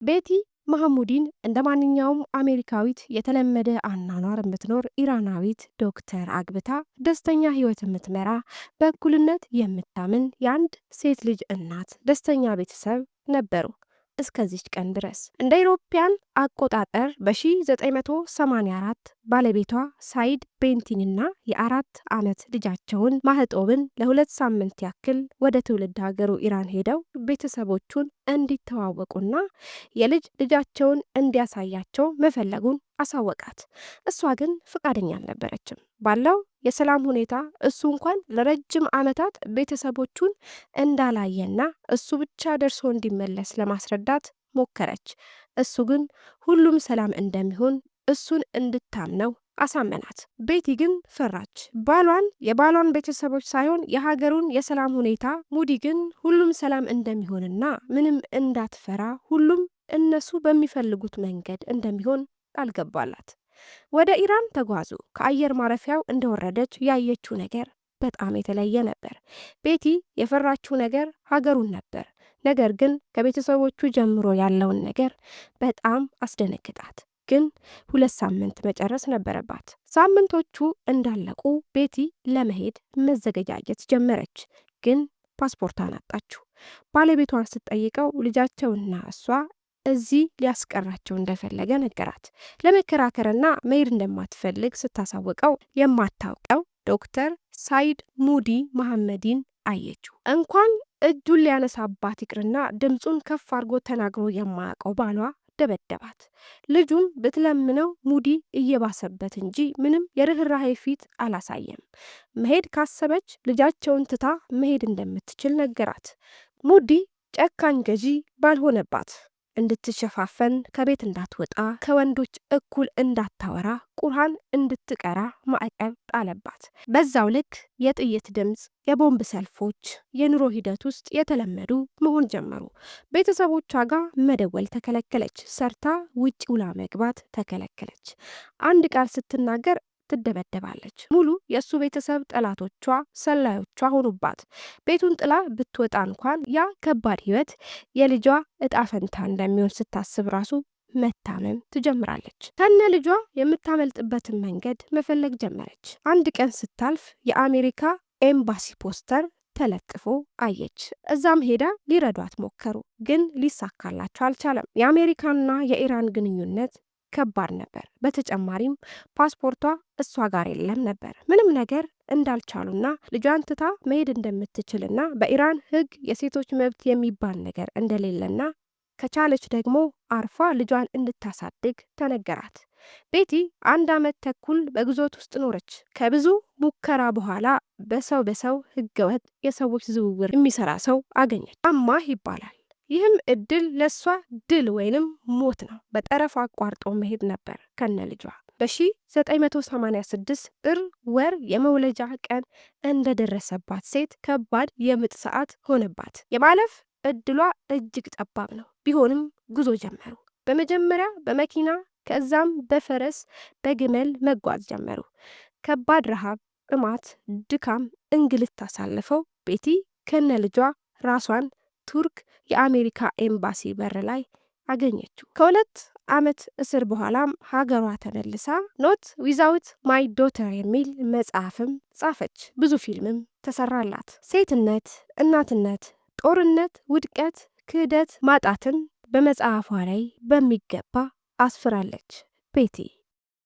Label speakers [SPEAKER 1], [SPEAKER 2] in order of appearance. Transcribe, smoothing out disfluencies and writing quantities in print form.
[SPEAKER 1] ቤቲ መሐሙዲን እንደማንኛውም አሜሪካዊት የተለመደ አኗኗር የምትኖር ኢራናዊት ዶክተር አግብታ ደስተኛ ህይወት የምትመራ በእኩልነት የምታምን የአንድ ሴት ልጅ እናት ደስተኛ ቤተሰብ ነበሩ እስከዚች ቀን ድረስ። እንደ ኢሮፓያን አቆጣጠር በ1984 ባለቤቷ ሳይድ ቤንቲንና የ4 ዓመት ልጃቸውን ማህጦብን ለ2 ሳምንት ያክል ወደ ትውልድ ሀገሩ ኢራን ሄደው ቤተሰቦቹን እንዲተዋወቁና የልጅ ልጃቸውን እንዲያሳያቸው መፈለጉን አሳወቃት። እሷ ግን ፍቃደኛ አልነበረችም። ባለው የሰላም ሁኔታ እሱ እንኳን ለረጅም ዓመታት ቤተሰቦቹን እንዳላየና እሱ ብቻ ደርሶ እንዲመለስ ለማስረዳት ሞከረች። እሱ ግን ሁሉም ሰላም እንደሚሆን እሱን እንድታምነው አሳመናት። ቤቲ ግን ፈራች። የባሏን ቤተሰቦች ሳይሆን የሀገሩን የሰላም ሁኔታ፣ ሙዲ ግን ሁሉም ሰላም እንደሚሆንና ምንም እንዳትፈራ ሁሉም እነሱ በሚፈልጉት መንገድ እንደሚሆን ቃል ገባላት። ወደ ኢራን ተጓዙ። ከአየር ማረፊያው እንደወረደች ያየችው ነገር በጣም የተለየ ነበር። ቤቲ የፈራችው ነገር ሀገሩን ነበር። ነገር ግን ከቤተሰቦቹ ጀምሮ ያለውን ነገር በጣም አስደነግጣት። ግን 2 ሳምንት መጨረስ ነበረባት። ሳምንቶቹ እንዳለቁ ቤቲ ለመሄድ መዘገጃጀት ጀመረች። ግን ፓስፖርቷን አጣችው። ባለቤቷን ስትጠይቀው ልጃቸውና እሷ እዚህ ሊያስቀራቸው እንደፈለገ ነገራት። ለመከራከርና መሄድ እንደማትፈልግ ስታሳውቀው የማታውቀው ዶክተር ሳይድ ሙዲ መሐመዲን አየችው። እንኳን እጁን ሊያነሳባት ይቅርና ድምፁን ከፍ አድርጎ ተናግሮ የማያውቀው ባሏ ደበደባት። ልጁም ብትለምነው ሙዲ እየባሰበት እንጂ ምንም የርኅራኄ ፊት አላሳየም። መሄድ ካሰበች ልጃቸውን ትታ መሄድ እንደምትችል ነገራት። ሙዲ ጨካኝ ገዢ ባልሆነባት እንድትሸፋፈን፣ ከቤት እንዳትወጣ፣ ከወንዶች እኩል እንዳታወራ፣ ቁርአን እንድትቀራ ማዕቀብ ጣለባት። በዛው ልክ የጥይት ድምፅ፣ የቦምብ ሰልፎች የኑሮ ሂደት ውስጥ የተለመዱ መሆን ጀመሩ። ቤተሰቦቿ ጋር መደወል ተከለከለች። ሰርታ ውጭ ውላ መግባት ተከለከለች። አንድ ቃል ስትናገር ትደበደባለች። ሙሉ የእሱ ቤተሰብ ጠላቶቿ፣ ሰላዮቿ ሆኑባት። ቤቱን ጥላ ብትወጣ እንኳን ያ ከባድ ህይወት የልጇ እጣ ፈንታ እንደሚሆን ስታስብ ራሱ መታመም ትጀምራለች። ከነ ልጇ የምታመልጥበትን መንገድ መፈለግ ጀመረች። አንድ ቀን ስታልፍ የአሜሪካ ኤምባሲ ፖስተር ተለጥፎ አየች። እዛም ሄዳ ሊረዷት ሞከሩ፣ ግን ሊሳካላቸው አልቻለም። የአሜሪካና የኢራን ግንኙነት ከባድ ነበር። በተጨማሪም ፓስፖርቷ እሷ ጋር የለም ነበር። ምንም ነገር እንዳልቻሉና ልጇን ትታ መሄድ እንደምትችልና በኢራን ህግ የሴቶች መብት የሚባል ነገር እንደሌለና ከቻለች ደግሞ አርፋ ልጇን እንድታሳድግ ተነገራት። ቤቲ 1 ዓመት ተኩል በግዞት ውስጥ ኖረች። ከብዙ ሙከራ በኋላ በሰው ህገወጥ የሰዎች ዝውውር የሚሰራ ሰው አገኘች። አማህ ይባላል። ይህም እድል ለሷ ድል ወይንም ሞት ነው። በጠረፍ አቋርጦ መሄድ ነበር ከነ ልጇ። በ1986 ጥር ወር የመውለጃ ቀን እንደደረሰባት ሴት ከባድ የምጥ ሰዓት ሆነባት። የማለፍ እድሏ እጅግ ጠባብ ነው። ቢሆንም ጉዞ ጀመሩ። በመጀመሪያ በመኪና ከዛም በፈረስ በግመል መጓዝ ጀመሩ። ከባድ ረሃብ፣ ጥማት፣ ድካም፣ እንግልት ታሳልፈው ቤቲ ከነ ልጇ ራሷን ቱርክ የአሜሪካ ኤምባሲ በር ላይ አገኘችው። ከ2 ዓመት እስር በኋላም ሀገሯ ተመልሳ ኖት ዊዛውት ማይ ዶተር የሚል መጽሐፍም ጻፈች። ብዙ ፊልምም ተሰራላት። ሴትነት፣ እናትነት፣ ጦርነት፣ ውድቀት፣ ክህደት፣ ማጣትን በመጽሐፏ ላይ በሚገባ አስፍራለች ቤቲ።